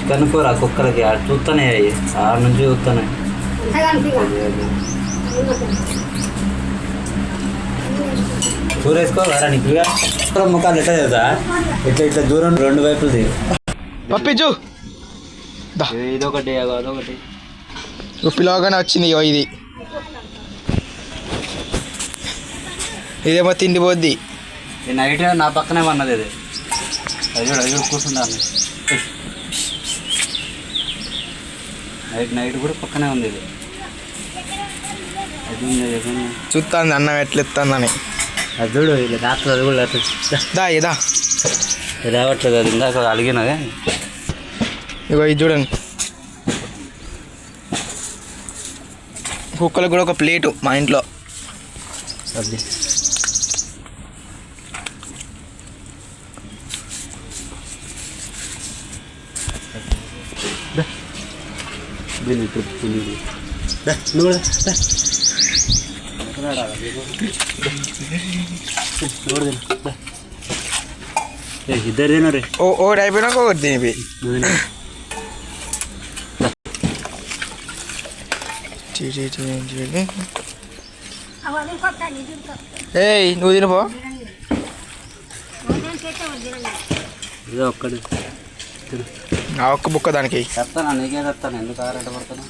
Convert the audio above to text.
chicken కూర కుక్కలకి చూస్తానే ఆ నుంచి చూస్తానే కూర వేసుకోవాలా నీకు ముఖాలు ఎట్లా తెలుసా ఇట్లా ఇట్లా దూరం రెండు వైపులది పంపించు ఇదొకటి అదొకటి పిలవగానే వచ్చింది ఇది ఇదేమో తిండి పోద్ది నైట్ నా పక్కనే ఉన్నది ఇది అది కూర్చుంటాను నైట్ కూడా పక్కనే ఉంది ఇది చూస్తాను అన్నం ఎట్లా ఎత్తాందని అది చూడు ఇలా డాక్టర్ అది కూడా దా ఇదా రావట్లేదు అది ఇందాక అడిగినదే ఇగో ఇది చూడండి కుక్కలకు కూడా ఒక ప్లేటు మా ఇంట్లో అది ఇద్దరు రే ఒకటి అయిపోయినాక ఒకటి తినిపి ఏయ్ నువ్వు తినిపో ఇదో ఒక్కటి ఆ ఒక్క బుక్క దానికి చెప్తాను నీకే చెప్తాను ఎందుకు ఆరాట పడతాను